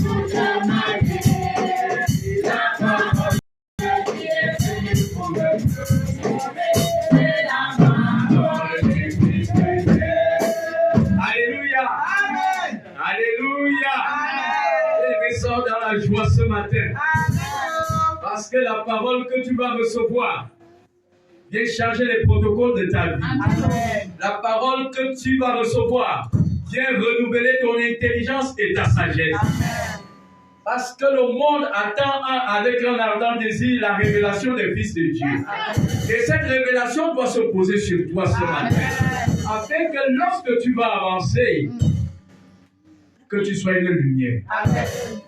toute ma vie. La parole de Dieu est venue pour me sauver. La parole de Dieu est venue. Alléluia. Amen. Alléluia. Amen. Et sors dans la joie ce matin. Amen. Parce que la parole que tu vas recevoir vient changer les protocoles de ta vie. Amen. La parole que tu vas recevoir vient renouveler ton intelligence et ta sagesse. Amen. Parce que le monde attend avec un ardent désir la révélation des fils de Dieu. Amen. Et cette révélation doit se poser sur toi ce matin. Afin que lorsque tu vas avancer, que tu sois une lumière. Amen.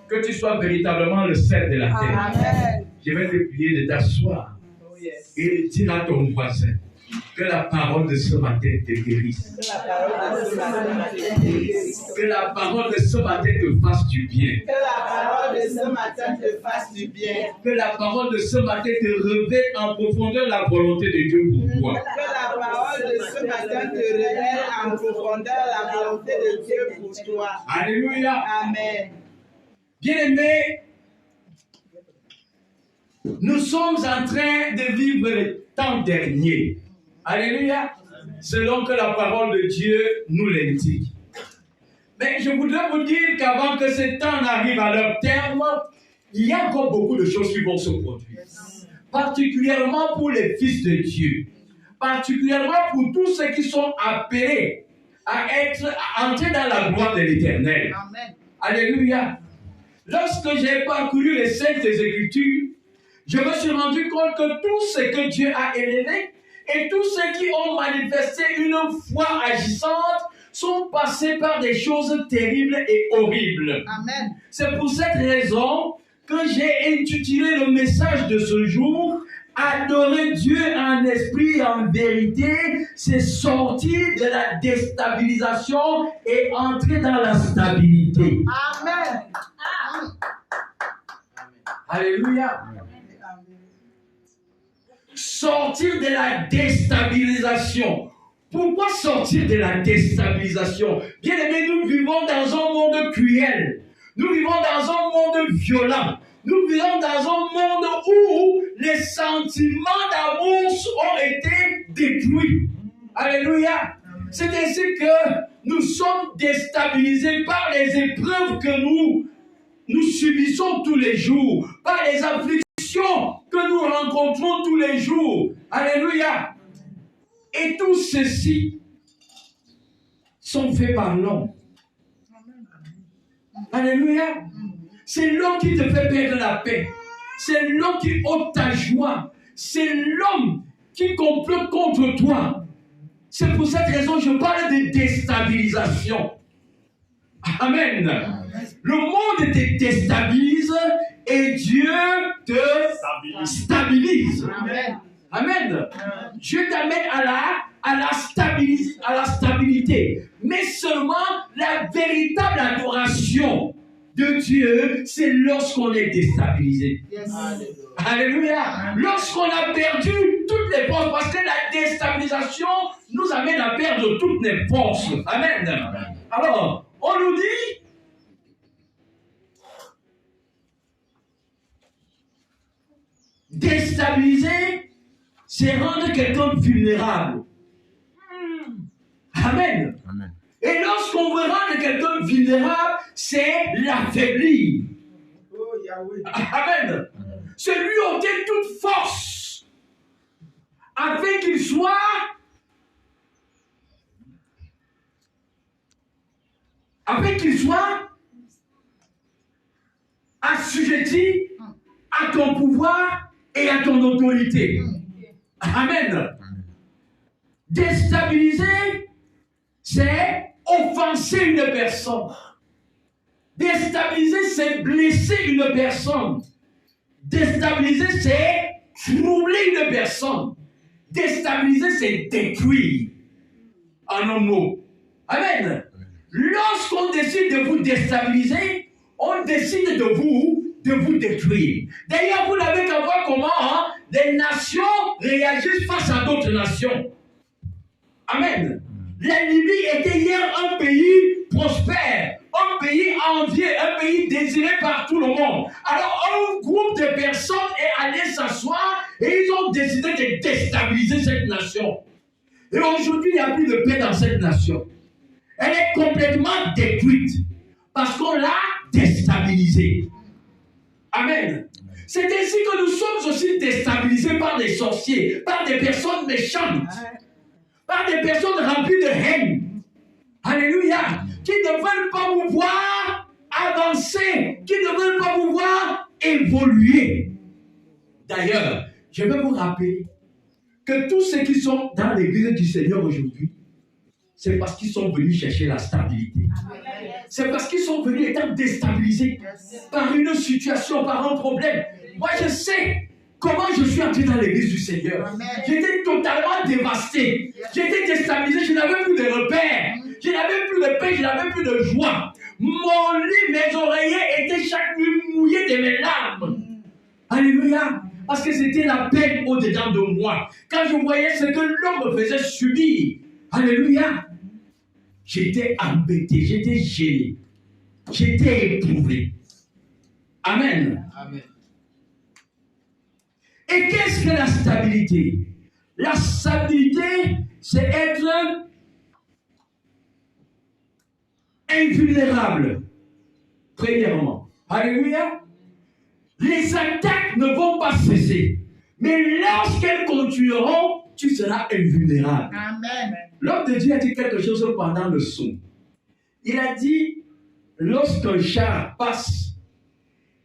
Que tu sois véritablement le sel de la terre. Amen. Je vais te prier de t'asseoir Oh, yes. et de dire à ton voisin que la parole de ce matin te guérisse. Que la parole de ce matin te guérisse. Que la parole de ce matin te fasse du bien. Que la parole de ce matin te fasse du bien. Que la parole de ce matin te révèle en profondeur la volonté de Dieu pour toi. Que la parole de ce matin te révèle en profondeur la volonté de Dieu pour toi. Alléluia. Amen. Bien-aimés, nous sommes en train de vivre le temps dernier. Alléluia. Selon que la parole de Dieu nous l'indique. Mais je voudrais vous dire qu'avant que ce temps n'arrive à leur terme, il y a encore beaucoup de choses qui vont se produire. Particulièrement pour les fils de Dieu. Particulièrement pour tous ceux qui sont appelés à entrer dans la gloire de l'Éternel. Amen. Alléluia. Lorsque j'ai parcouru les Saintes Écritures, je me suis rendu compte que tout ce que Dieu a élevé et tous ceux qui ont manifesté une foi agissante sont passés par des choses terribles et horribles. Amen. C'est pour cette raison que j'ai intitulé le message de ce jour « Adorer Dieu en esprit et en vérité, c'est sortir de la déstabilisation et entrer dans la stabilité. » Amen. Alléluia. Sortir de la déstabilisation. Pourquoi sortir de la déstabilisation? Bien aimé, nous vivons dans un monde cruel. Nous vivons dans un monde violent. Nous vivons dans un monde où les sentiments d'amour ont été détruits. Alléluia. C'est ainsi que nous sommes déstabilisés par les épreuves que nous subissons tous les jours, par les afflictions que nous rencontrons tous les jours. Alléluia. Et tout ceci sont faits par l'homme. Alléluia. C'est l'homme qui te fait perdre la paix. C'est l'homme qui ôte ta joie. C'est l'homme qui complote contre toi. C'est pour cette raison que je parle de déstabilisation. Amen. Le monde te déstabilise et Dieu te stabilise. Amen. Amen. Dieu t'amène à la stabilité. Mais seulement la véritable adoration de Dieu, c'est lorsqu'on est déstabilisé. Yes. Alléluia. Lorsqu'on a perdu toutes les forces, parce que la déstabilisation nous amène à perdre toutes les forces. Amen. Alors, on nous dit, déstabiliser, c'est rendre quelqu'un vulnérable. Amen. Amen. Et lorsqu'on veut rendre quelqu'un vulnérable, c'est l'affaiblir. Oh, Yahweh. Amen. C'est lui ôter toute force afin qu'il soit assujetti à ton pouvoir et à ton autorité. Amen. Déstabiliser, c'est offenser une personne. Déstabiliser, c'est blesser une personne. Déstabiliser, c'est troubler une personne. Déstabiliser, c'est détruire. En un mot. Amen. Lorsqu'on décide de vous déstabiliser, on décide de vous détruire. D'ailleurs, vous n'avez qu'à voir comment les nations réagissent face à d'autres nations. Amen. La Libye était hier un pays prospère, un pays envié, un pays désiré par tout le monde. Alors, un groupe de personnes est allé s'asseoir et ils ont décidé de déstabiliser cette nation. Et aujourd'hui, il n'y a plus de paix dans cette nation. Elle est complètement détruite parce qu'on l'a déstabilisée. Amen. C'est ainsi que nous sommes aussi déstabilisés par des sorciers, par des personnes méchantes, par des personnes remplies de haine. Alléluia. Qui ne veulent pas vous voir avancer, qui ne veulent pas vous voir évoluer. D'ailleurs, je vais vous rappeler que tous ceux qui sont dans l'église du Seigneur aujourd'hui, c'est parce qu'ils sont venus chercher la stabilité. C'est parce qu'ils sont venus étant déstabilisés par une situation, par un problème. Moi, je sais comment je suis entré dans l'église du Seigneur. J'étais totalement dévasté. J'étais déstabilisé. Je n'avais plus de repères. Je n'avais plus de paix. Je n'avais plus de joie. Mon lit, mes oreillers étaient chaque nuit mouillés de mes larmes. Alléluia. Parce que c'était la peine au-dedans de moi. Quand je voyais ce que l'homme me faisait subir. Alléluia. J'étais embêté. J'étais gêné. J'étais éprouvé. Amen. Amen. Et qu'est-ce que la stabilité? La stabilité, c'est être invulnérable. Premièrement. Alléluia. Les attaques ne vont pas cesser. Mais lorsqu'elles continueront, tu seras invulnérable. Amen. L'homme de Dieu a dit quelque chose pendant le son. Il a dit, lorsqu'un char passe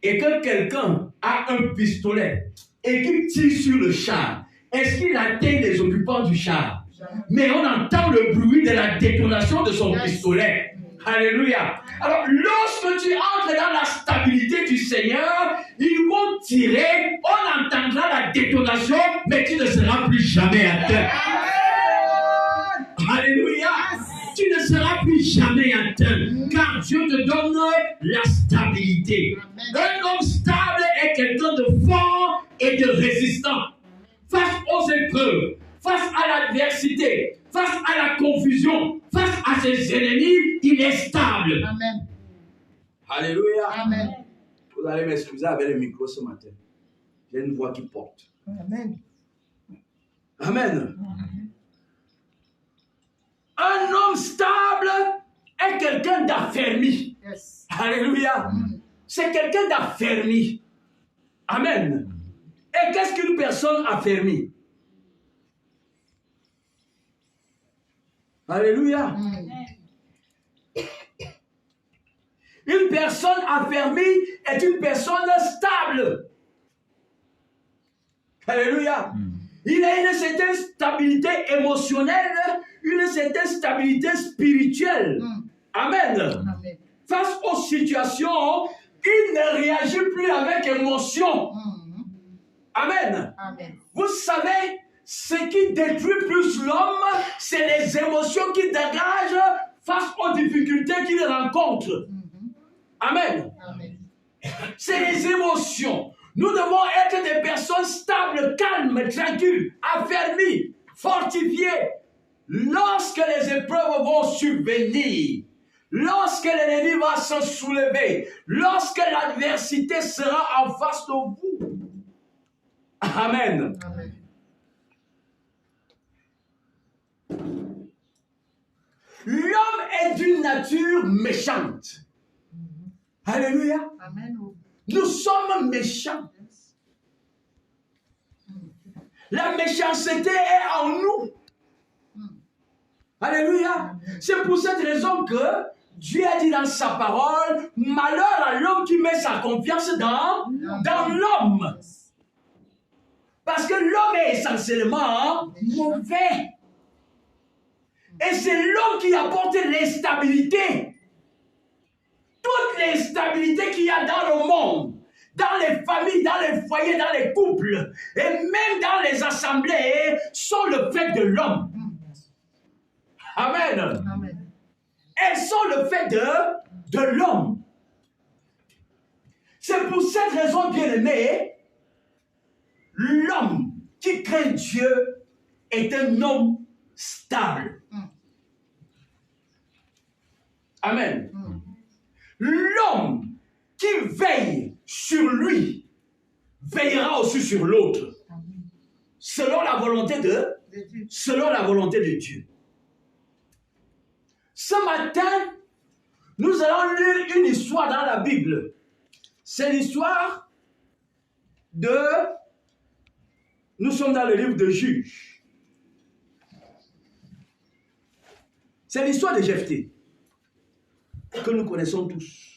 et que quelqu'un a un pistolet et qu'il tire sur le char, est-ce qu'il atteint les occupants du char? Mais on entend le bruit de la détonation de son pistolet. Alléluia. Alors, lorsque tu entres dans la stabilité du Seigneur, ils vont tirer, on entendra la détonation, mais tu ne seras plus jamais atteint. Alléluia. Tu ne seras plus jamais atteint, car Dieu te donne la stabilité. Un homme stable est quelqu'un de fort et de résistant. Face aux épreuves, face à l'adversité, face à la confusion, face à ses ennemis, il est stable. Amen. Alléluia. Amen. Vous allez m'excuser avec le micro ce matin. J'ai une voix qui porte. Amen. Amen. Un homme stable est quelqu'un d'affermi. Yes. Alléluia. C'est quelqu'un d'affermi. Amen. Et qu'est-ce qu'une personne affermie? Alléluia. Une personne affermie est une personne stable. Alléluia. Il a une certaine stabilité émotionnelle, une certaine stabilité spirituelle. Amen. Amen. Face aux situations, il ne réagit plus avec émotion. Amen. Amen. Vous savez, ce qui détruit plus l'homme, c'est les émotions qu'il dégage face aux difficultés qu'il rencontre. Amen. Amen. C'est les émotions. Nous devons être des personnes stables, calmes, tranquilles, affermies, fortifiées. Lorsque les épreuves vont subvenir, lorsque l'ennemi va se soulever, lorsque l'adversité sera en face de vous. Amen. Amen. L'homme est d'une nature méchante. Alléluia. Amen. Nous sommes méchants. La méchanceté est en nous. Alléluia. C'est pour cette raison que Dieu a dit dans sa parole, malheur à l'homme qui met sa confiance dans l'homme. Parce que l'homme est essentiellement mauvais. Et c'est l'homme qui apporte l'instabilité. Toute l'instabilité qu'il y a dans le monde, dans les familles, dans les foyers, dans les couples, et même dans les assemblées, sont le fait de l'homme. Amen. Amen. Elles sont le fait de l'homme. C'est pour cette raison, bien-aimé, l'homme qui craint Dieu est un homme stable. Amen. l'homme qui veille sur lui veillera aussi sur l'autre. Selon la volonté de Dieu. Ce matin, nous allons lire une histoire dans la Bible. C'est l'histoire de... Nous sommes dans le livre de Juges. C'est l'histoire de Jephthé que nous connaissons tous.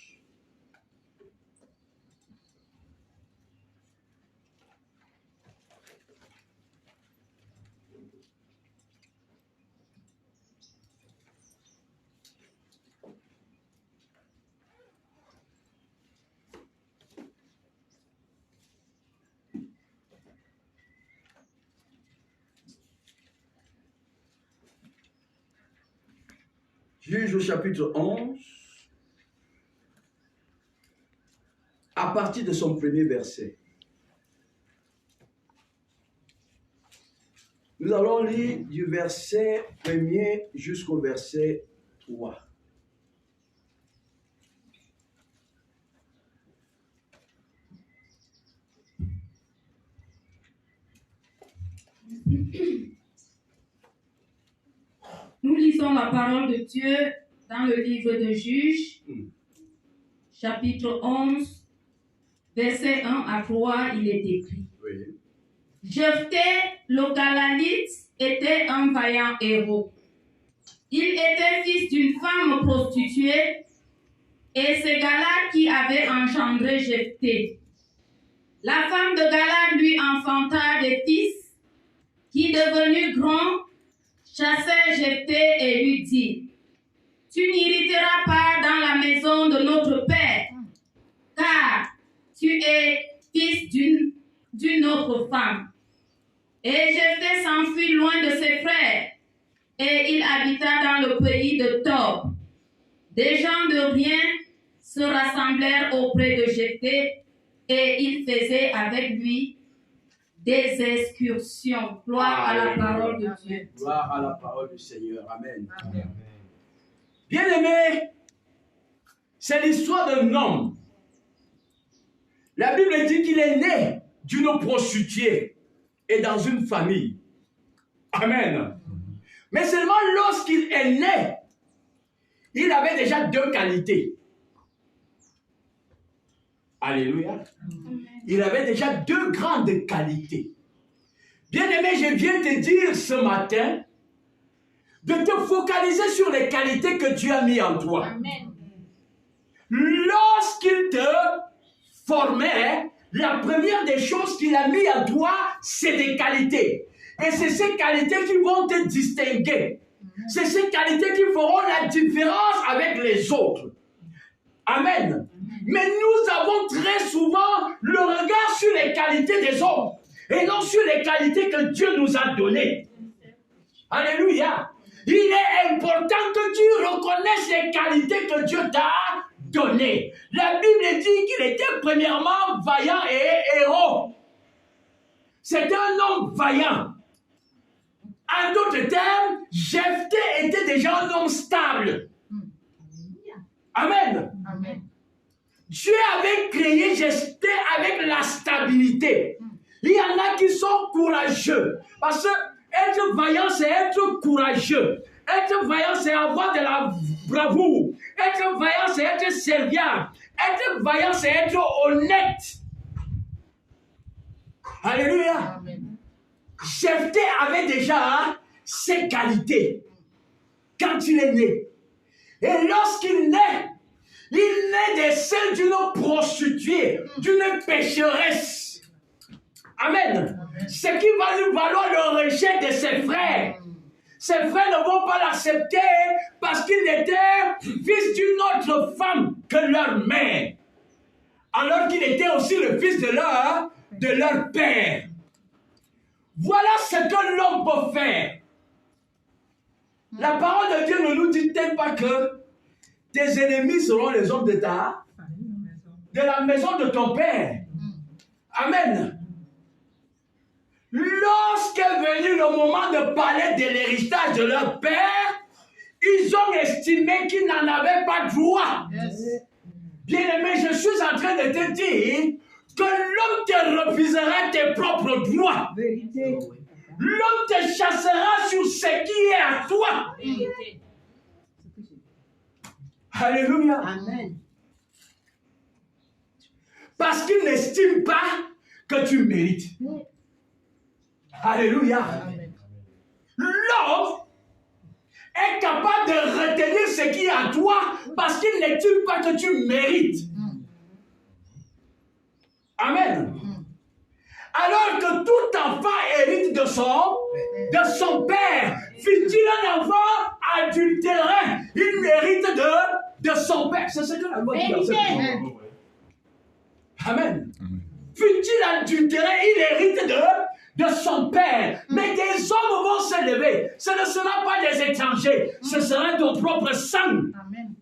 Juge au chapitre 11, à partir de son premier verset. Nous allons lire du verset 1er jusqu'au verset 3. Nous lisons la parole de Dieu dans le livre de Juges, chapitre 11, verset 1 à 3, il est écrit. Oui. Jephthé, le Galalite, était un vaillant héros. Il était fils d'une femme prostituée et c'est Galad qui avait engendré Jephthé. La femme de Galad lui enfanta des fils qui, devenus grands, chassèrent Jephthé et lui dit: tu n'hériteras pas dans la maison de notre père, car tu es fils d'une autre femme. Et Jephthé s'enfuit loin de ses frères, et il habita dans le pays de Tob. Des gens de rien se rassemblèrent auprès de Jephthé, et ils faisaient avec lui des excursions. Gloire à la parole de Dieu. Gloire à la parole du Seigneur. Amen. Amen. Bien-aimé, c'est l'histoire d'un homme. La Bible dit qu'il est né d'une prostituée et dans une famille. Amen. Mais seulement lorsqu'il est né, il avait déjà deux qualités. Alléluia. Il avait déjà deux grandes qualités. Bien-aimé, je viens te dire ce matin de te focaliser sur les qualités que Dieu a mis en toi. Amen. Lorsqu'il te formait, la première des choses qu'il a mis en toi, c'est des qualités. Et c'est ces qualités qui vont te distinguer. C'est ces qualités qui feront la différence avec les autres. Amen. Mais nous avons très souvent le regard sur les qualités des autres et non sur les qualités que Dieu nous a données. Alléluia. Il est important que tu reconnaisses les qualités que Dieu t'a données. La Bible dit qu'il était premièrement vaillant et héros. C'était un homme vaillant. En d'autres termes, Jephthé était déjà un homme stable. Amen. Amen. Dieu avait créé Jephthé avec la stabilité. Il y en a qui sont courageux. Parce que être vaillant, c'est être courageux. Être vaillant, c'est avoir de la bravoure. Être vaillant, c'est être serviable. Être vaillant, c'est être honnête. Alléluia. Amen. Jephthé avait déjà ses qualités quand il est né. Et lorsqu'il naît, il naît des seins d'une prostituée, d'une pécheresse. Amen. Ce qui va lui valoir le rejet de ses frères. Ses frères ne vont pas l'accepter parce qu'il était fils d'une autre femme que leur mère. Alors qu'il était aussi le fils de leur père. Voilà ce que l'homme peut faire. La parole de Dieu ne nous dit-elle pas que tes ennemis seront les hommes de la maison de ton père. Amen. Lorsqu'est venu le moment de parler de l'héritage de leur père, ils ont estimé qu'ils n'en avaient pas droit. Yes. Bien-aimé, je suis en train de te dire que l'homme te refusera tes propres droits. Vérité. L'homme te chassera sur ce qui est à toi. Alléluia. Amen. Parce qu'il n'estime pas que tu mérites. Alléluia. Amen. L'homme est capable de retenir ce qui est à toi parce qu'il n'estime pas que tu mérites. Amen. Alors que tout enfant hérite de son père. Fut-il un enfant adultéré, il mérite de son père. C'est ce que la loi dit dans cette Bible. Amen. Fut-il adultéré, il hérite de son père. Mais des hommes vont se lever. Ce ne sera pas des étrangers. Ce sera ton propre sang. Amen.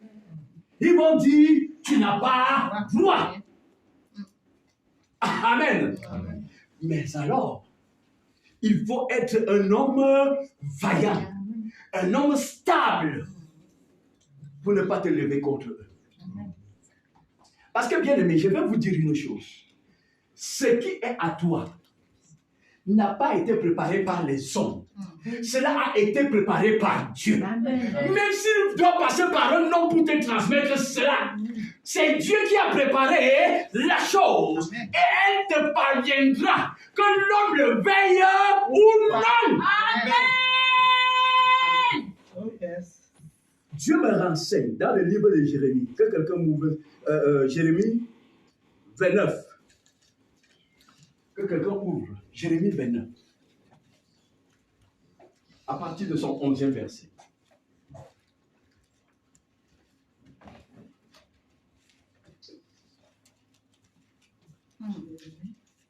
Ils vont dire, tu n'as pas droit. Amen. Amen. Mais alors, il faut être un homme vaillant, un homme stable pour ne pas te lever contre eux. Parce que bien aimé, je vais vous dire une chose. Ce qui est à toi n'a pas été préparé par les hommes. Cela a été préparé par Dieu. Même s'il doit passer par un homme pour te transmettre cela, c'est Dieu qui a préparé la chose. Et elle te parviendra, que l'homme le veuille ou non. Amen. Oh, yes. Dieu me renseigne dans le livre de Jérémie. Que quelqu'un m'ouvre Jérémie 29. Que quelqu'un ouvre Jérémie 29. À partir de son 11e verset. Mm.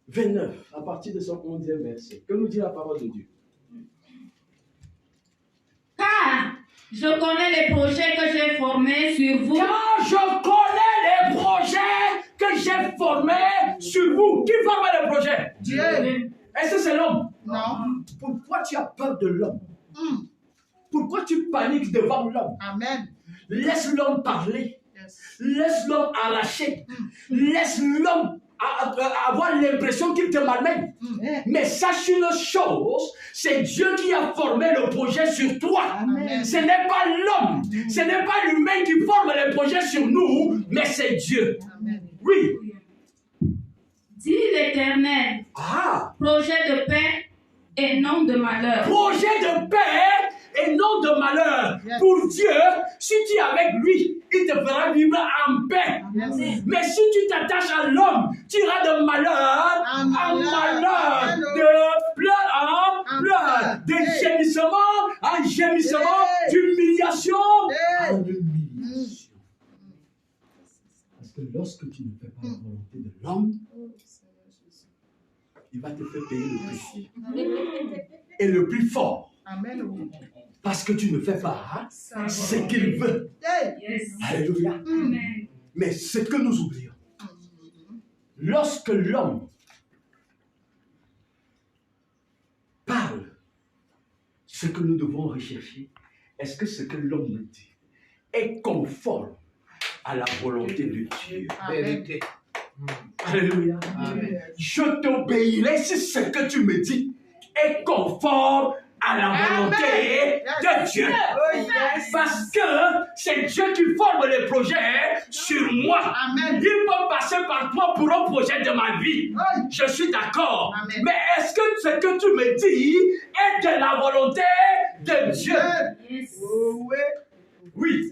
29, à partir de son 11e verset. Que nous dit la parole de Dieu? Car je connais les projets que j'ai formés sur vous. Car je connais les projets que j'ai formés sur vous. Qui forme les projets? Dieu. Est-ce que c'est l'homme? Non. Pourquoi tu as peur de l'homme? Mm. Pourquoi tu paniques devant l'homme? Amen. Laisse l'homme parler. Yes. Laisse l'homme arracher. Laisse l'homme avoir l'impression qu'il te malmène. Mais sache une chose, c'est Dieu qui a formé le projet sur toi. Amen. Ce n'est pas l'homme, ce n'est pas l'humain qui forme les projets sur nous, mais c'est Dieu. Amen. Oui. Dit l'Éternel, Ah, projet de paix et non de malheur. projet de paix et non de malheur. Yes. Pour Dieu, si tu es avec lui, il te fera vivre en paix. Yes. Mais si tu t'attaches à l'homme, tu iras de malheur en malheur, de pleurs en pleurs, de gémissement en gémissement, d'humiliation en humiliation. Parce que lorsque tu ne fais pas la volonté de l'homme, il va te faire payer le prix. Et le plus fort, Amen. parce que tu ne fais pas ce qu'il veut. Hey. Yes. Alléluia. Amen. Mais ce que nous oublions, lorsque l'homme parle, ce que nous devons rechercher, est-ce que ce que l'homme nous dit est conforme à la volonté de Dieu? Amen. Alléluia. Amen. Je t'obéirai si ce que tu me dis est conforme à la volonté de Dieu. Oh, yes. Parce que c'est Dieu qui forme les projets sur moi. Amen. Il peut passer par toi pour un projet de ma vie. Oh. Je suis d'accord. Amen. Mais est-ce que ce que tu me dis est de la volonté de Dieu? Yes. Oh, oui. Oui.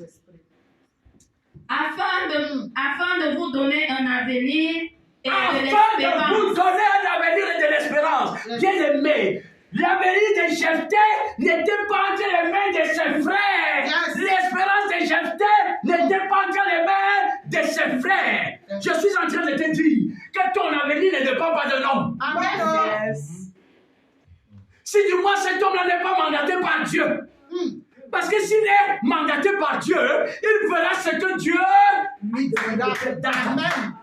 Afin de vous donner un avenir et de Afin de vous l'espérance. donner un avenir et de l'espérance. Yes. Bien aimé, l'avenir de Jephthé n'était pas entre les mains de ses frères. Yes. L'espérance de Jephthé n'était pas entre les mains de ses frères. Yes. Je suis en train de te dire que ton avenir ne dépend pas de l'homme. Amen. Yes. Si du moins cet homme-là n'est pas mandaté par Dieu. Mm. Parce que s'il est mandaté par Dieu, il fera ce que Dieu Lui donnera. Amen.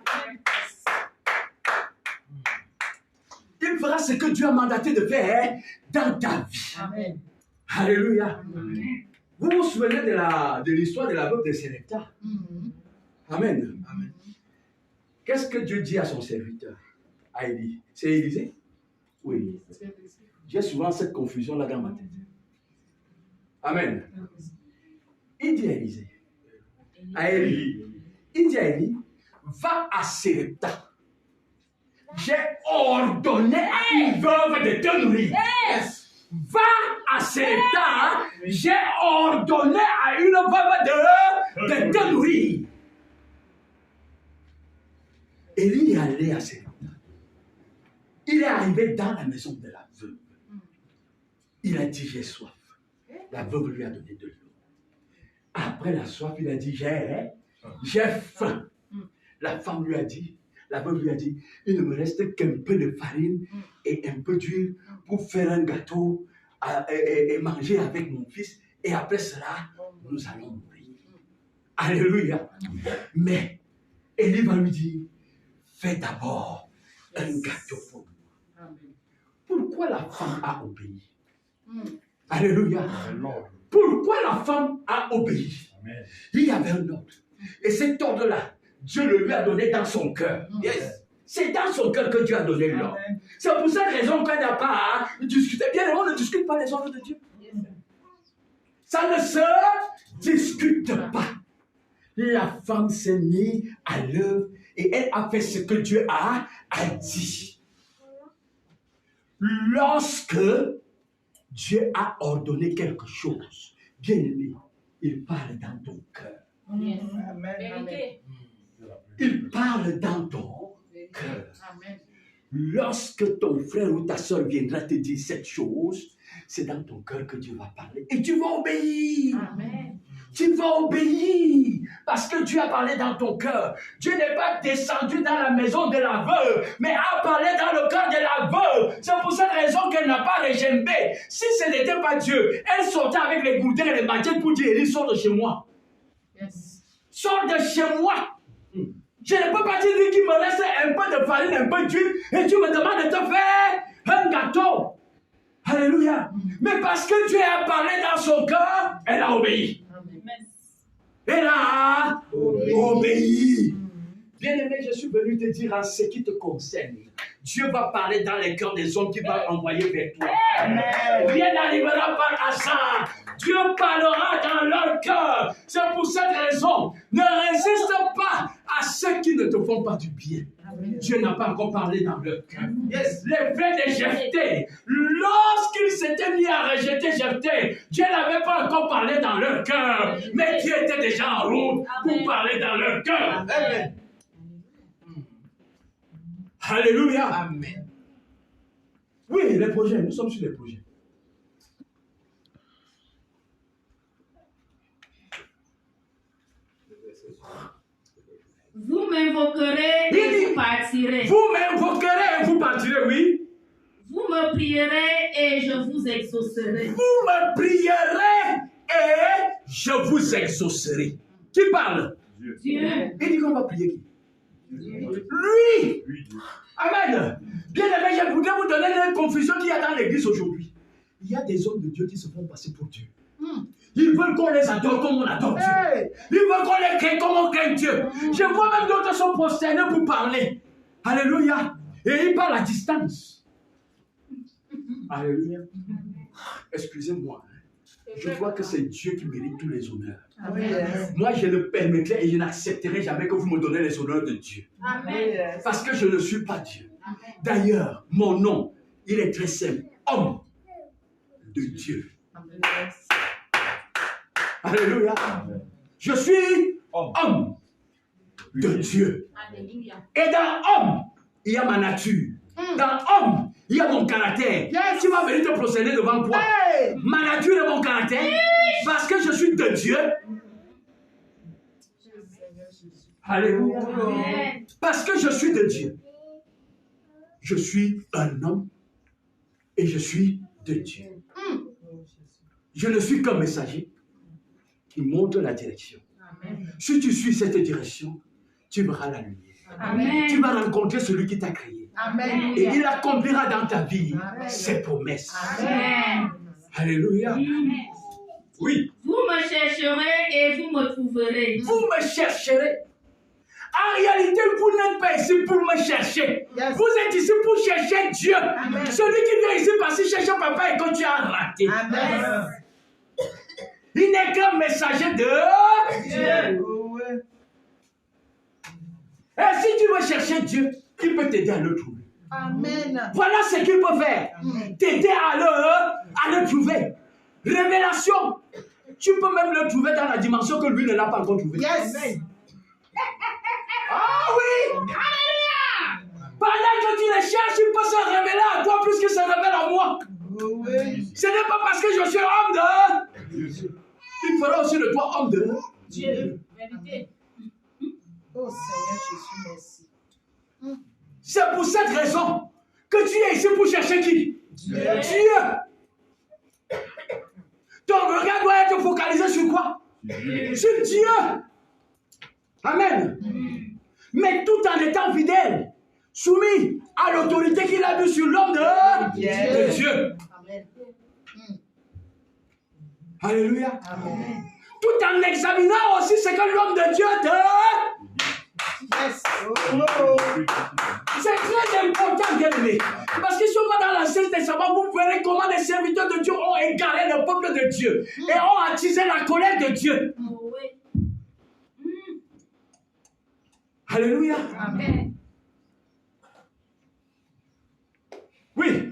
il fera ce que Dieu a mandaté de faire dans ta vie. Amen. Alléluia. Vous vous souvenez de l'histoire de la veuve de Sarepta? Mm. Amen. Amen. Qu'est-ce que Dieu dit à son serviteur, à Élie? C'est Élisée? Oui. J'ai souvent cette confusion-là dans ma tête. Amen. Il dit à Élisée, à Élie, il dit à Élie, va à Sérepta. J'ai ordonné à une veuve de te nourrir. Va à Sérepta. J'ai ordonné à une veuve de te nourrir. Élie est allé à Sérepta. Il est arrivé dans la maison de la veuve. Il a dit, j'ai soif. La veuve lui a donné de l'eau. Après la soif, il a dit, j'ai faim. La femme lui a dit, la veuve lui a dit, il ne me reste qu'un peu de farine et un peu d'huile pour faire un gâteau et manger avec mon fils. Et après cela, nous allons mourir. Alléluia. Mais Élie va lui dire, fais d'abord un gâteau pour moi. Pourquoi la femme a obéi? Alléluia. Pourquoi la femme a obéi? Il y avait un ordre. Et cet ordre-là, Dieu le lui a donné dans son cœur. Yes. C'est dans son cœur que Dieu a donné l'ordre. C'est pour cette raison qu'on n'a pas à discuter. Bien, on ne discute pas les ordres de Dieu. Ça ne se discute pas. La femme s'est mise à l'œuvre et elle a fait ce que Dieu a dit. Lorsque Dieu a ordonné quelque chose, bien aimé, il parle dans ton cœur. Il parle dans ton cœur. Lorsque ton frère ou ta soeur viendra te dire cette chose, c'est dans ton cœur que Dieu va parler. Et tu vas obéir. Amen. Tu vas obéir. Parce que Dieu a parlé dans ton cœur. Dieu n'est pas descendu dans la maison de la veuve, mais a parlé dans le cœur de la veuve. C'est pour cette raison qu'elle n'a pas régimbé. Si ce n'était pas Dieu, elle sortait avec les gourdins et les maquettes pour dire, Élie, sors de chez moi. Yes. Sors de chez moi. Je ne peux pas te dire qu'il me reste un peu de farine, un peu d'huile, et tu me demandes de te faire un gâteau. Alléluia. Mais parce que Dieu a parlé dans son cœur, elle a obéi. Amen. Elle a obéi. Bien-aimé, je suis venu te dire en ce qui te concerne. Dieu va parler dans les cœurs des hommes qu'il va envoyer vers toi. Rien n'arrivera par hasard. Dieu parlera dans leur cœur. C'est pour cette raison, ne résiste pas à ceux qui ne te font pas du bien. Dieu n'a pas encore parlé dans leur cœur. Yes. Les frères de Jephthé, lorsqu'ils s'étaient mis à rejeter Jephthé, Dieu n'avait pas encore parlé dans leur cœur. Mais Dieu était déjà en route pour parler dans leur cœur. Amen. Alléluia. Amen. Oui, les projets, nous sommes sur les projets. Vous m'invoquerez et vous partirez. Vous m'invoquerez et vous partirez, oui. Vous me prierez et je vous exaucerai. Vous me prierez et je vous exaucerai. Qui parle? Dieu. Il dit qu'on va prier qui? Lui. Amen. Bien aimé, je voudrais vous donner une confusion qu'il y a dans l'église aujourd'hui. Il y a des hommes de Dieu qui se font passer pour Dieu. Ils veulent qu'on les adore comme on adore Dieu. Ils veulent qu'on les craigne comme on craint Dieu. Je vois même d'autres sont prosternés pour parler. Alléluia. Et ils parlent à distance. Alléluia. Excusez-moi. Je vois que c'est Dieu qui mérite tous les honneurs. Amen. Moi, je ne permettrai et je n'accepterai jamais que vous me donnez les honneurs de Dieu. Amen. Parce que je ne suis pas Dieu. D'ailleurs, mon nom, il est très simple. Homme de Dieu. Amen. Alléluia. Amen. Je suis homme de Dieu. Alléluia. Et dans homme, il y a ma nature. Dans homme, il y a mon caractère. Tu vas venir te procéder devant quoi? Ma nature et mon caractère. Parce que je suis de Dieu. Alléluia. Amen. Parce que je suis de Dieu. Je suis un homme et je suis de Dieu. Je ne suis qu'un messager qui montre la direction. Amen. Si tu suis cette direction, tu verras la lumière. Amen. Tu vas rencontrer celui qui t'a créé. Amen. Et il accomplira dans ta vie ses promesses. Amen. Alléluia. Amen. Oui. Vous me chercherez et vous me trouverez. Vous me chercherez. En réalité, vous n'êtes pas ici pour me chercher. Yes. Vous êtes ici pour chercher Dieu. Amen. Celui qui vient ici parce qu'il cherche papa et quand tu as raté. Amen. Il n'est qu'un messager de Dieu. Oh, ouais. Et si tu veux chercher Dieu, il peut t'aider à le trouver. Amen. Voilà ce qu'il peut faire. T'aider à le trouver. Révélation. Tu peux même le trouver dans la dimension que lui ne l'a pas encore trouvé. Yes. Ah oui. Alléluia. Pendant que tu le cherches, il peut se révéler à toi plus qu'il se révèle à moi. Oh, ouais. Ce n'est pas parce que je suis homme de... Il fera aussi de toi homme de Dieu. Vérité. Oh, Seigneur Jésus, merci. C'est pour cette raison que tu es ici pour chercher qui? Dieu. Ton regard doit être focalisé sur quoi? Sur Dieu. Amen. Mais tout en étant fidèle, soumis à l'autorité qu'il a vue sur l'homme de Dieu. Amen. Alléluia. Amen. Tout en examinant aussi ce que l'homme de Dieu te... Yes. Oh. C'est très important, bien aimé. Parce que si on va dans l'Ancien Testament, vous verrez comment les serviteurs de Dieu ont égaré le peuple de Dieu et ont attisé la colère de Dieu. Oh, oui. Alléluia. Amen. Oui.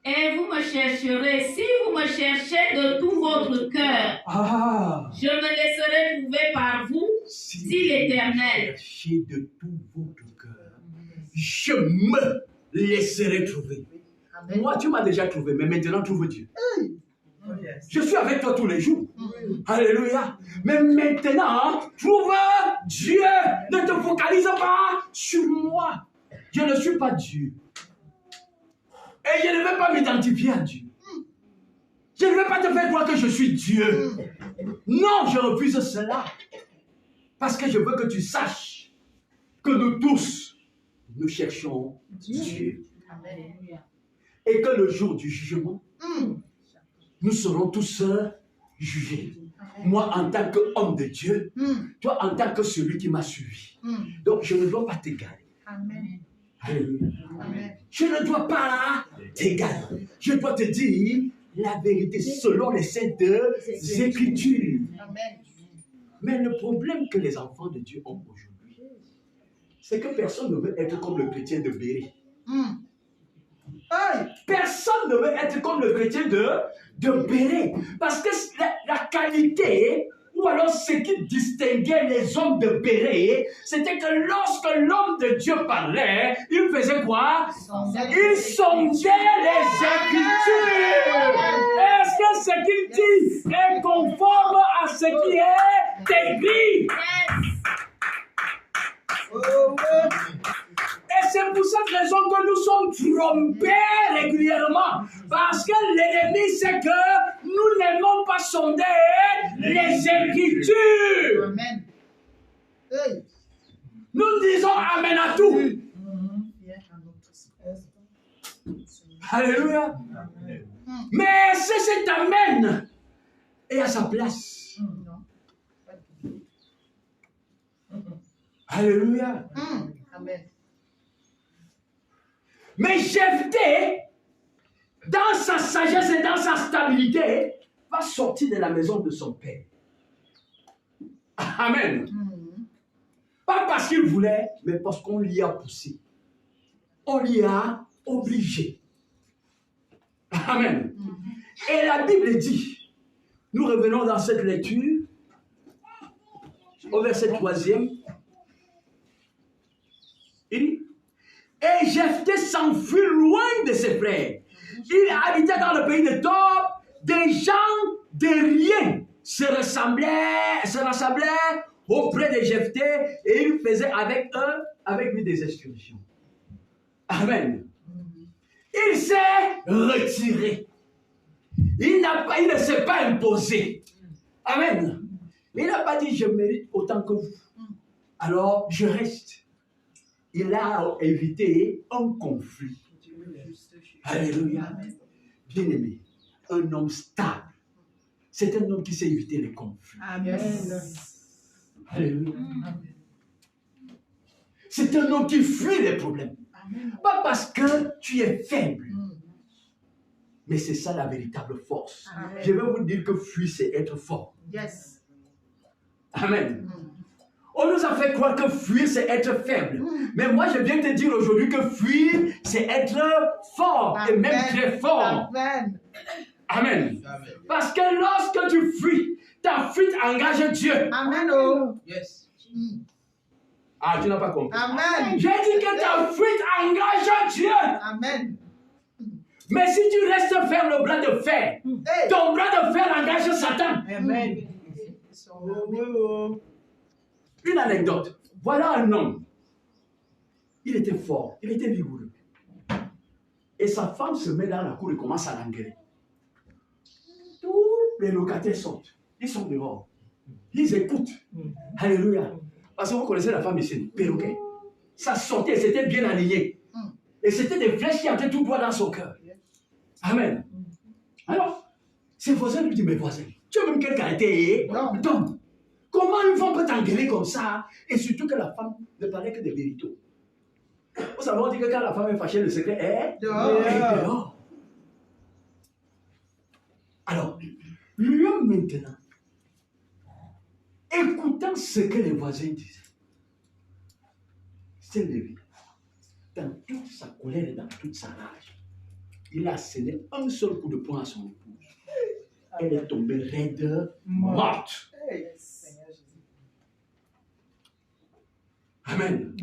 Et vous me chercherez, si vous me cherchez de tout votre cœur, Ah. je me laisserai trouver par vous, dit l'Éternel. Cherchez de tout votre cœur. Je me laisserai trouver. Amen. Moi, tu m'as déjà trouvé, mais maintenant trouve Dieu. Oh, yes. Je suis avec toi tous les jours. Alléluia. Mais maintenant, trouve Dieu. Ne te focalise pas sur moi. Je ne suis pas Dieu. Et je ne vais pas m'identifier à Dieu. Je ne vais pas te faire croire que je suis Dieu. Non, je refuse cela. Parce que je veux que tu saches que nous tous, nous cherchons Dieu. Amen. Et que le jour du jugement, nous serons tous jugés. Moi, en tant qu'homme de Dieu, toi, en tant que celui qui m'a suivi. Donc, je ne dois pas t'égarer. Amen. Alléluia. Amen. Je ne dois pas t'égarer. Je dois te dire la vérité selon les saintes Écritures. Amen. Mais le problème que les enfants de Dieu ont aujourd'hui, c'est que personne ne veut être comme le chrétien de Béry. Aïe. Personne ne veut être comme le chrétien de Béry. Parce que la qualité, ou alors ce qui distinguait les hommes de Béry, c'était que lorsque l'homme de Dieu parlait, il faisait quoi? Il sondait les Écritures. Est-ce que ce qu'il dit est conforme à ce qui est écrit? Oh, ouais. Et c'est pour cette raison que nous sommes trompés régulièrement. Parce que l'ennemi sait que nous n'aimons pas sonder les Écritures. Amen. Hey. Nous disons Amen à tout. Viens à notre espace. Alléluia. Mais c'est cet Amen est à sa place. Non. Alléluia. Amen. Mais Jephthé, dans sa sagesse et dans sa stabilité, va sortir de la maison de son père. Amen. Pas parce qu'il voulait, mais parce qu'on l'y a poussé. On l'y a obligé. Amen. Et la Bible dit, nous revenons dans cette lecture, au verset 3e, il dit, et Jephthé s'enfuit loin de ses frères. Il habitait dans le pays de Tob, des gens de rien se rassemblaient auprès de Jephthé et il faisait avec eux, avec lui des excursions. Amen. Il s'est retiré. Il ne s'est pas imposé. Amen. Il n'a pas dit je mérite autant que vous. Alors je reste. Il a évité un conflit. Alléluia. Bien-aimé, un homme stable. C'est un homme qui sait éviter les conflits. Amen. Alléluia. C'est un homme qui fuit les problèmes. Pas parce que tu es faible. Mais c'est ça la véritable force. Amen. Je vais vous dire que fuir, c'est être fort. Yes. Amen. On nous a fait croire que fuir, c'est être faible. Mais moi, je viens te dire aujourd'hui que fuir, c'est être fort. Et même très fort. Amen. Amen. Parce que lorsque tu fuis, ta fuite engage Dieu. Amen. Oh. Yes. Ah, tu n'as pas compris. Amen. J'ai dit que ta fuite engage Dieu. Amen. Mais si tu restes faire le bras de fer, Hey. ton bras de fer engage Satan. Amen. Une anecdote. Voilà un homme. Il était fort, il était vigoureux. Et sa femme se met dans la cour et commence à l'engueuler. Tous les locataires sortent. Ils sont dehors. Ils écoutent. Alléluia. Parce que vous connaissez la femme ici, perroquet. Ça sortait, c'était bien aligné. Et c'était des flèches qui entraient tout droit dans son cœur. Amen. Alors, ses voisins lui disent, mais voisin, tu as même quelle qualité? Non. Donc, comment une femme peut t'engueuler comme ça? Et surtout que la femme ne parlait que des vérités. Vous savez, on dit que quand la femme est fâchée, le secret est Dehors. dehors. Alors, l'homme maintenant, écoutant ce que les voisins disaient, s'est levé dans toute sa colère et dans toute sa rage. Il a scellé un seul coup de poing à son épouse. Elle est tombée raide, morte. Amen.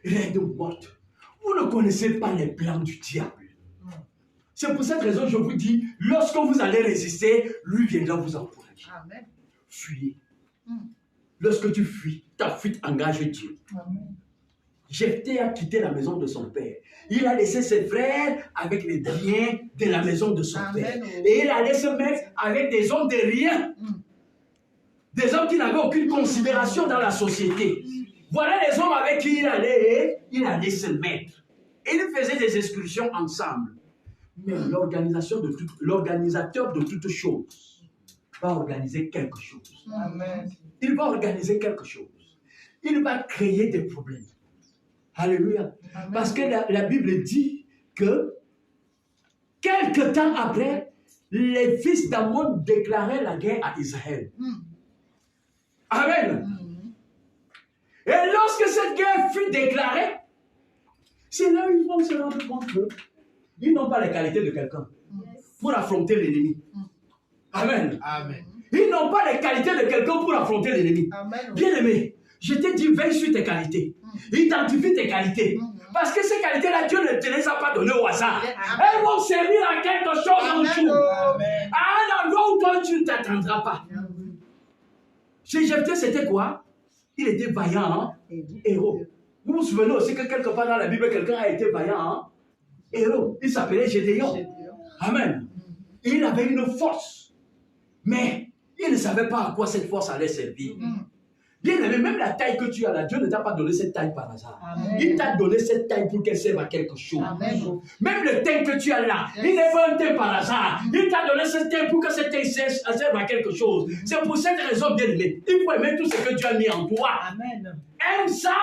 Raide, morte. Vous ne connaissez pas les plans du diable. C'est pour cette raison que je vous dis, lorsque vous allez résister, lui viendra vous encourager. Amen. Fuyez. Lorsque tu fuis, ta fuite engage Dieu. Jephthé a quitté la maison de son père. Il a laissé ses frères avec les biens de la maison de son Amen. père. Et il allait se mettre avec des hommes de rien. Des hommes qui n'avaient aucune considération dans la société. Voilà les hommes avec qui il allait se mettre. Et ils faisaient des excursions ensemble. Mais l'organisateur de toutes choses va organiser quelque chose. Amen. Il va organiser quelque chose. Il va créer des problèmes. Alléluia. Amen. Parce que la Bible dit que quelque temps après, les fils d'Ammon déclaraient la guerre à Israël. Amen. Et lorsque cette guerre fut déclarée, c'est là où ils vont se rendre compte qu'ils n'ont pas les qualités de quelqu'un pour affronter l'ennemi. Amen. Amen. Ils n'ont pas les qualités de quelqu'un pour affronter l'ennemi. Amen. Bien-aimé, je t'ai dit, veille sur tes qualités. Identifie tes qualités. Parce que ces qualités-là, Dieu ne te les a pas données au hasard. Elles vont servir à quelque chose un jour. Amen. À un endroit où toi, tu ne t'attendras pas. Chez Jephthé, c'était quoi? Il était vaillant, héros. Vous vous souvenez aussi que quelque part dans la Bible, quelqu'un a été vaillant, héros. Il s'appelait Gédéon. Amen. Et il avait une force. Mais il ne savait pas à quoi cette force allait servir. Bien aimé, même la taille que tu as là, Dieu ne t'a pas donné cette taille par hasard. Amen. Il t'a donné cette taille pour qu'elle serve à quelque chose. Amen. Même le teint que tu as là, il n'est pas un teint par hasard. Il t'a donné cette teint pour que cette teint serve à quelque chose. C'est pour cette raison, bien aimé, il faut aimer tout ce que Dieu a mis en toi. Amen. Aime ça.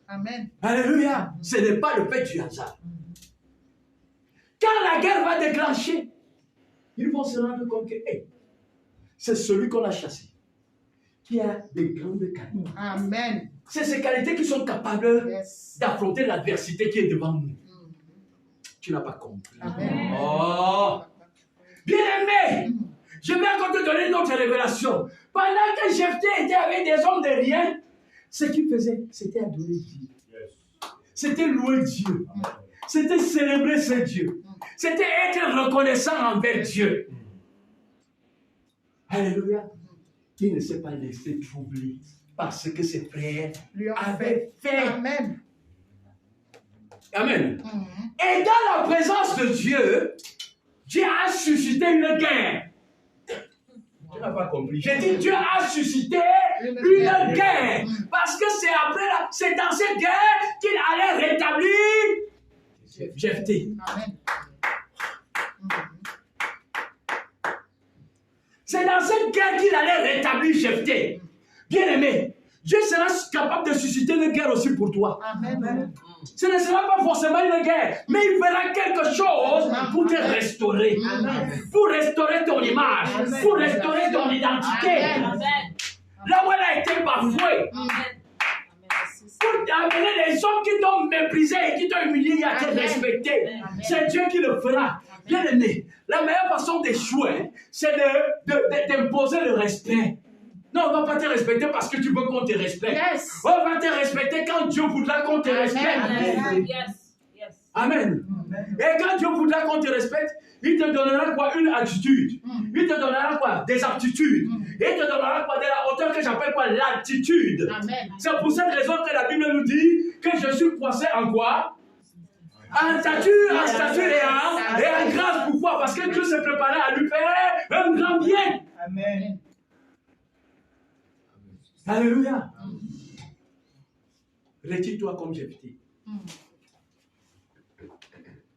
Amen. Alléluia. Ce n'est pas le fait du hasard. Quand la guerre va déclencher, ils vont se rendre compte que hey, c'est celui qu'on a chassé qui a des grandes qualités. Amen. C'est ces qualités qui sont capables Yes. d'affronter l'adversité qui est devant nous. Tu n'as pas compris. Amen. Oh! Bien-aimé, je vais encore te donner une autre révélation. Pendant que Jephthé était avec des hommes de rien, ce qu'il faisait, c'était adorer Dieu. C'était louer Dieu. C'était célébrer ce Dieu. C'était être reconnaissant envers Dieu. Alléluia. Il ne s'est pas laissé troubler parce que ses frères Lui ont avaient fait. Amen. Amen. Et dans la présence de Dieu, Dieu a suscité une guerre. Tu n'as pas compris. J'ai dit Dieu a suscité une guerre. Parce que c'est dans cette guerre qu'il allait rétablir Jephthé. Amen. C'est dans cette guerre qu'il allait rétablir Jephthé. Bien-aimé, Dieu sera capable de susciter une guerre aussi pour toi. Amen. Ce ne sera pas forcément une guerre, mais il fera quelque chose pour te restaurer. Amen. Pour restaurer ton image, Amen. pour restaurer ton identité. Amen. Là où elle a été bafouée. Pour amener les hommes qui t'ont méprisé et qui t'ont humilié à te Amen. respecter. Amen. C'est Dieu qui le fera. Bien aimé, la meilleure façon d'échouer, c'est d'imposer le respect. Non, on ne va pas te respecter parce que tu veux qu'on te respecte. Yes. On va te respecter quand Dieu voudra qu'on te respecte. Amen. Amen. Et quand Dieu voudra qu'on te respecte, il te donnera quoi? Une attitude. Il te donnera quoi? Des aptitudes. Il te donnera quoi? De la hauteur que j'appelle quoi? L'attitude. Amen. C'est pour cette raison que la Bible nous dit que je suis croissé en quoi? En stature et en grâce. Pourquoi? Parce que Dieu s'est préparé à lui faire un grand bien. Amen. Alléluia. Retire-toi comme Jephthé.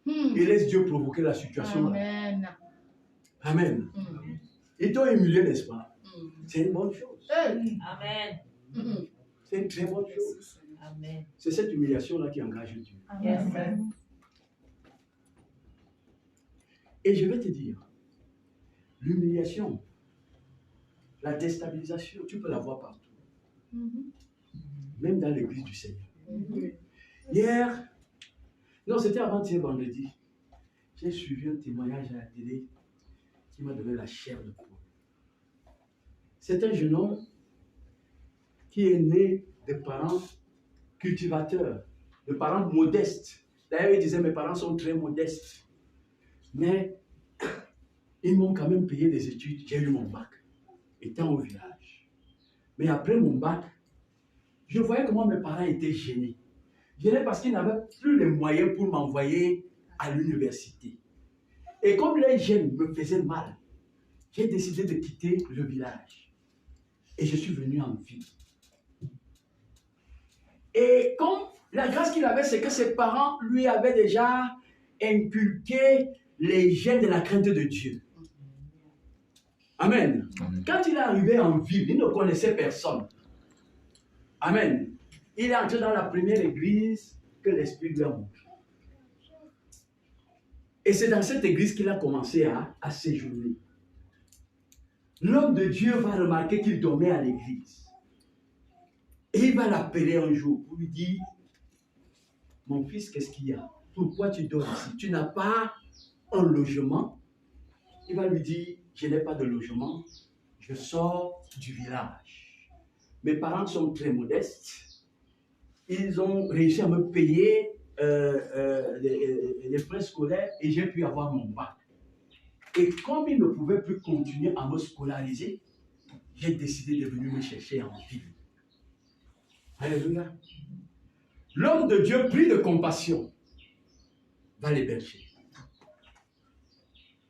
Et laisse Dieu provoquer la situation. Amen. Amen. Ils t'ont humilié, n'est-ce pas? C'est une bonne chose. Amen. C'est une très bonne chose. Amen. C'est cette humiliation-là qui engage Dieu. Amen. Et je vais te dire, l'humiliation, la déstabilisation, tu peux la voir partout. Même dans l'église du Seigneur. Hier, non, c'était avant-hier vendredi, j'ai suivi un témoignage à la télé qui m'a donné la chair de poule. C'est un jeune homme qui est né de parents cultivateurs, de parents modestes. D'ailleurs, il disait, mes parents sont très modestes. Mais ils m'ont quand même payé des études. J'ai eu mon bac, étant au village. Mais après mon bac, je voyais comment mes parents étaient gênés. Gênés parce qu'ils n'avaient plus les moyens pour m'envoyer à l'université. Et comme les jeunes me faisaient mal, j'ai décidé de quitter le village. Et je suis venu en ville. Et comme la grâce qu'il avait, c'est que ses parents lui avaient déjà inculqué les gènes de la crainte de Dieu. Amen. Quand il est arrivé en ville, il ne connaissait personne. Amen. Il est entré dans la première église que l'Esprit lui a montrée. Et c'est dans cette église qu'il a commencé à séjourner. L'homme de Dieu va remarquer qu'il dormait à l'église. Et il va l'appeler un jour pour lui dire, mon fils, qu'est-ce qu'il y a? Pourquoi tu dors ici? Tu n'as pas un logement? Il va lui dire, je n'ai pas de logement, je sors du village. Mes parents sont très modestes. Ils ont réussi à me payer les frais scolaires et j'ai pu avoir mon bac. Et comme ils ne pouvaient plus continuer à me scolariser, j'ai décidé de venir me chercher en ville. Alléluia. L'homme de Dieu, pris de compassion, va l'héberger.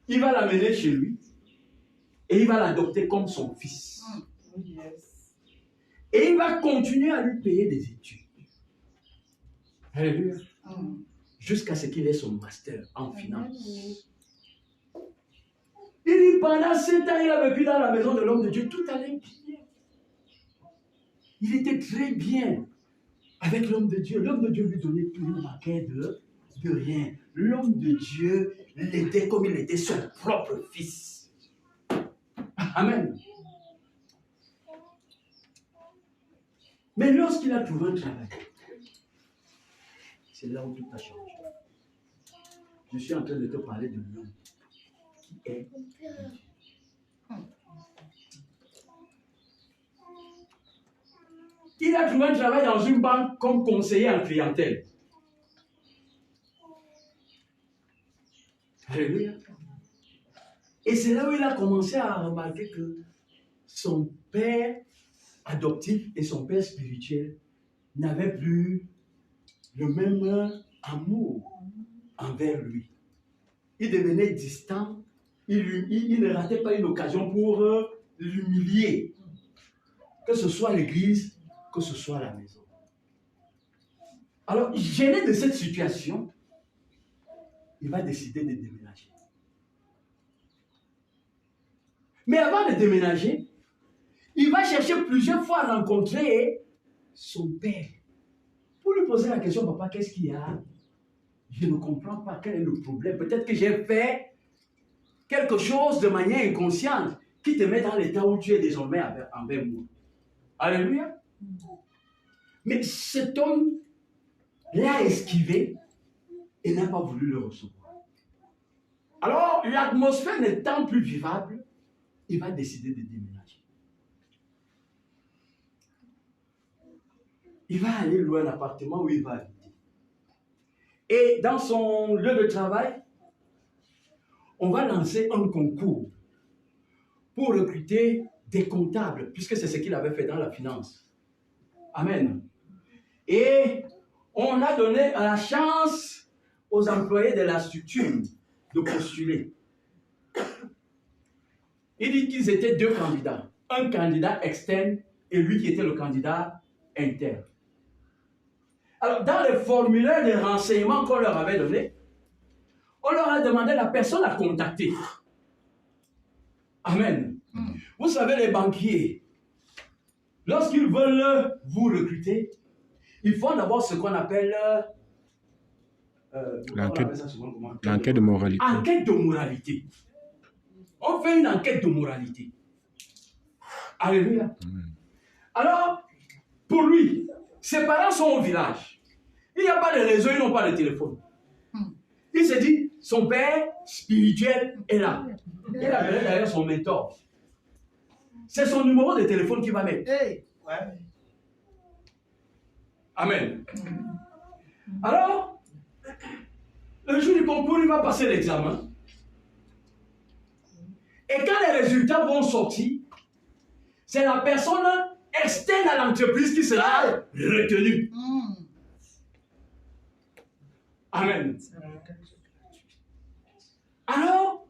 Il va l'amener chez lui et il va l'adopter comme son fils. Et il va continuer à lui payer des études. Alléluia. Jusqu'à ce qu'il ait son master en finance. Il dit, pendant 7 ans, il a vécu dans la maison de l'homme de Dieu, tout allait bien. Il était très bien avec l'homme de Dieu. L'homme de Dieu lui donnait tout, il ne manquait de rien. L'homme de Dieu l'aidait comme il était son propre fils. Amen. Mais lorsqu'il a trouvé un travail, c'est là où tout a changé. Je suis en train de te parler de l'homme qui est Dieu. Il a trouvé un travail dans une banque comme conseiller en clientèle. Alléluia. Et c'est là où il a commencé à remarquer que son père adoptif et son père spirituel n'avaient plus le même amour envers lui. Il devenait distant, il ne ratait pas une occasion pour l'humilier, que ce soit l'église, que ce soit la maison. Alors, gêné de cette situation, il va décider de déménager. Mais avant de déménager, il va chercher plusieurs fois à rencontrer son père pour lui poser la question, papa, qu'est-ce qu'il y a? Je ne comprends pas, quel est le problème? Peut-être que j'ai fait quelque chose de manière inconsciente qui te met dans l'état où tu es désormais envers moi. Alléluia. Mais cet homme l'a esquivé et n'a pas voulu le recevoir. Alors, l'atmosphère n'étant plus vivable, il va décider de déménager. Il va aller louer un appartement où il va habiter. Et dans son lieu de travail, on va lancer un concours pour recruter des comptables, puisque c'est ce qu'il avait fait dans la finance. Amen. Et on a donné la chance aux employés de la structure de postuler. Il dit qu'ils étaient deux candidats. Un candidat externe et lui qui était le candidat interne. Alors, dans les formulaires de renseignements qu'on leur avait donnés, on leur a demandé la personne à contacter. Amen. Vous savez, les banquiers, lorsqu'ils veulent vous recruter, ils font d'abord ce qu'on appelle l'enquête de moralité. Enquête de moralité. On fait une enquête de moralité. Alléluia. Alors, pour lui, ses parents sont au village. Il n'y a pas de réseau, ils n'ont pas de téléphone. Il se dit, son père spirituel est là. Il appelle d'ailleurs son mentor. C'est son numéro de téléphone qu'il va mettre. Amen. Alors, le jour du concours, il va passer l'examen. Et quand les résultats vont sortir, c'est la personne externe à l'entreprise qui sera retenue. Amen. Alors,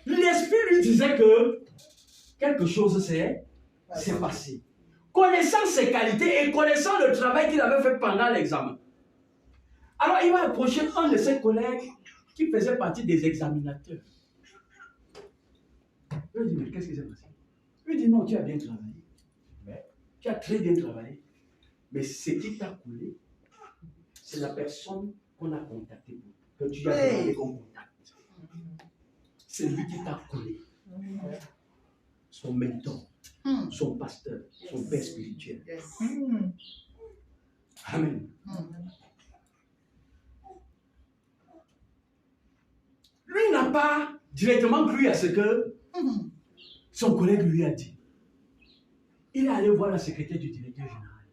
l'esprit lui disait que quelque chose s'est passé. Connaissant ses qualités et connaissant le travail qu'il avait fait pendant l'examen. Alors, il va approcher un de ses collègues qui faisait partie des examinateurs. Il lui dit, mais qu'est-ce qui s'est passé? Il lui dit, non, tu as bien travaillé. Tu as très bien travaillé. Mais ce qui t'a coulé, c'est la personne qu'on a contactée, que tu as demandé qu'on contacte. C'est lui qui t'a coulé. Son mentor, son pasteur, son père spirituel. Amen. Lui n'a pas directement cru à ce que son collègue lui a dit. Il est allé voir la secrétaire du directeur général.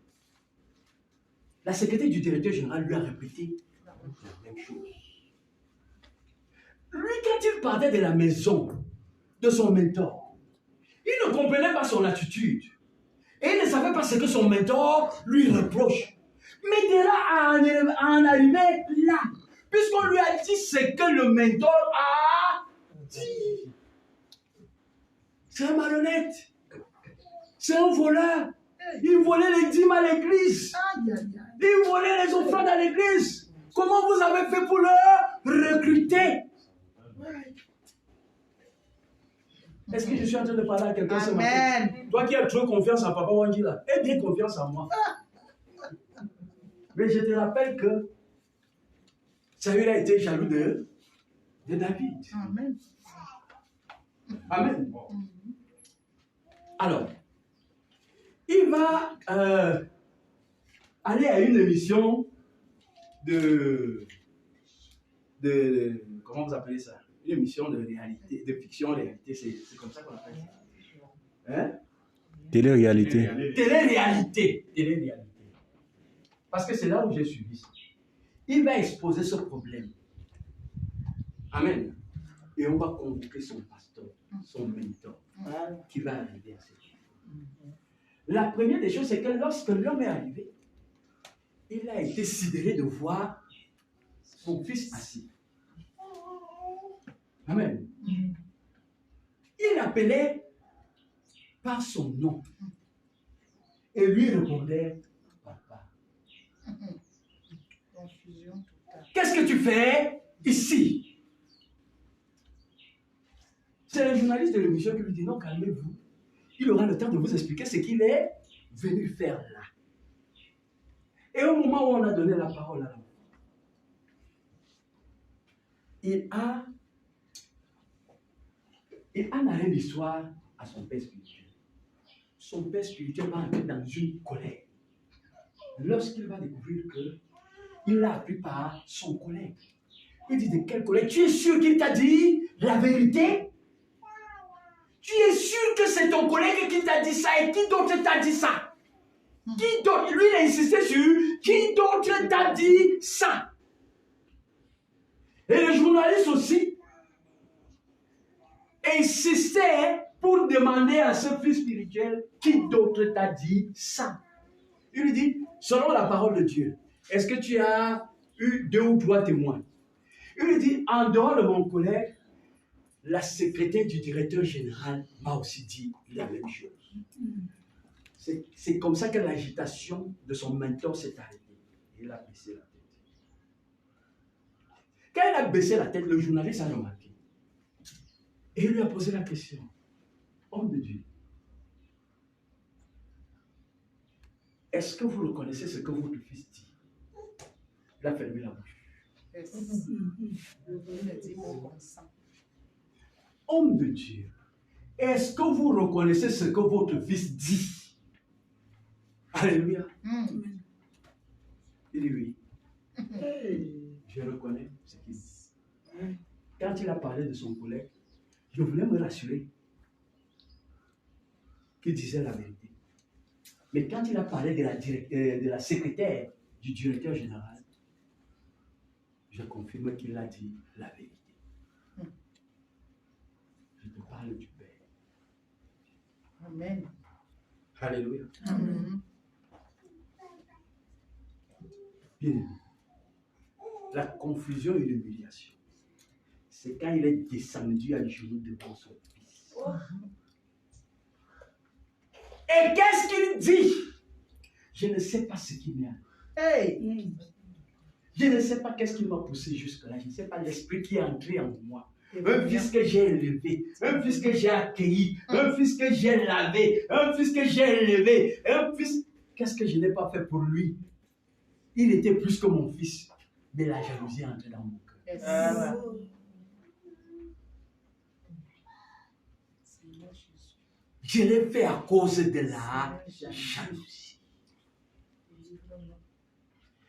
La secrétaire du directeur général lui a répété la même chose. Lui, quand il partait de la maison de son mentor, il ne comprenait pas son attitude. Et il ne savait pas ce que son mentor lui reproche. Mais de là à en arriver là, puisqu'on lui a dit ce que le mentor a dit. C'est un malhonnête. C'est un voleur. Il volait les dîmes à l'église. Il volait les offrandes à l'église. Comment vous avez fait pour le recruter? Est-ce que je suis en train de parler à quelqu'un ce matin? Toi qui as trop confiance en Papa Wanji là, aie bien confiance en moi. Mais je te rappelle que Saül a été jaloux de David. Amen. Amen. Alors, il va aller à une émission de comment vous appelez ça? Une émission de réalité, de fiction réalité, c'est comme ça qu'on appelle ça. Hein? Télé-réalité. Télé-réalité. Télé-réalité. Parce que c'est là où j'ai suivi ça. Il va exposer ce problème. Amen. Et on va convoquer son pasteur, son mentor, qui va arriver à cette chose. La première des choses, c'est que lorsque l'homme est arrivé, il a été sidéré de voir son fils assis. Amen. Il appelait par son nom. Et lui répondait, papa. Qu'est-ce que tu fais ici? C'est le journaliste de l'émission qui lui dit, non, calmez-vous. Il aura le temps de vous expliquer ce qu'il est venu faire là. Et au moment où on a donné la parole à l'homme, il a narré l'histoire à son père spirituel. Son père spirituel va entrer dans une colère. Lorsqu'il va découvrir qu'il l'a appris par son collègue. Il dit, de quelle colère? Tu es sûr qu'il t'a dit la vérité? Tu es sûr que c'est ton collègue qui t'a dit ça et qui d'autre t'a dit ça? Qui d'autre? Lui, il a insisté sur qui d'autre t'a dit ça? Et le journaliste aussi insistait pour demander à ce fils spirituel qui d'autre t'a dit ça? Il lui dit, selon la parole de Dieu, est-ce que tu as eu 2 ou 3 témoins? Il lui dit, en dehors de mon collègue, la secrétaire du directeur général m'a aussi dit la même chose. C'est comme ça que l'agitation de son mentor s'est arrêtée. Il a baissé la tête. Quand il a baissé la tête, le journaliste a remarqué. Et il lui a posé la question. Homme de Dieu, est-ce que vous reconnaissez ce que votre fils dit? Il a fermé la bouche. Homme de Dieu, est-ce que vous reconnaissez ce que votre fils dit? Alléluia. Il dit oui. Je reconnais ce qu'il dit. Quand il a parlé de son collègue, je voulais me rassurer qu'il disait la vérité. Mais quand il a parlé de la secrétaire du directeur général, je confirme qu'il a dit la vérité. Je te parle du Père. Amen. Alléluia. Amen. Bien. La confusion et l'humiliation, c'est quand il est descendu à genoux devant son fils. Et qu'est-ce qu'il dit? Je ne sais pas ce qui m'est arrivé. Je ne sais pas qu'est-ce qui m'a poussé jusque-là. Je ne sais pas l'esprit qui est entré en moi. Un fils que j'ai élevé, un fils que j'ai accueilli, un fils que j'ai lavé, un fils que j'ai élevé, un fils... Qu'est-ce que je n'ai pas fait pour lui? Il était plus que mon fils. Mais la jalousie est entrée dans mon cœur. Je l'ai fait à cause de la jalousie.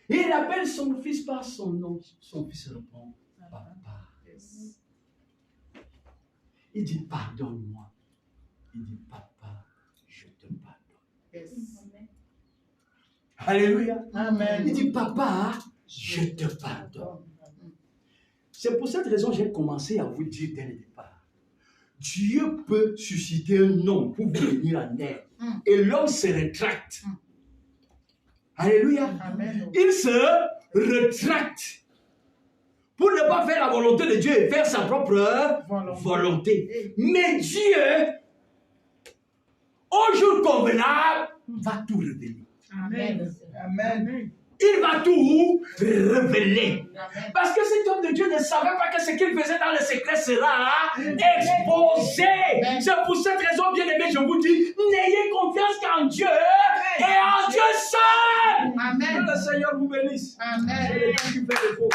Et il appelle son fils par son nom. Son fils répond, Papa. Il dit, pardonne-moi. Il dit, Papa, je te pardonne. Alléluia. Amen. Il dit, Papa, je te pardonne. C'est pour cette raison que j'ai commencé à vous dire dès le départ. Dieu peut susciter un homme pour venir en aide. Et l'homme se rétracte. Alléluia. Amen. Il se rétracte pour ne pas faire la volonté de Dieu et faire sa propre volonté. Mais Dieu, au jour convenable, va tout révéler. Amen. Amen. Il va tout révéler. Amen. Parce que cet homme de Dieu ne savait pas que ce qu'il faisait dans le secret sera exposé. C'est pour cette raison, bien aimé, je vous dis, n'ayez confiance qu'en Dieu et en Dieu seul. Amen. Que le Seigneur vous bénisse. Amen. C'est le temps qui fait le faux.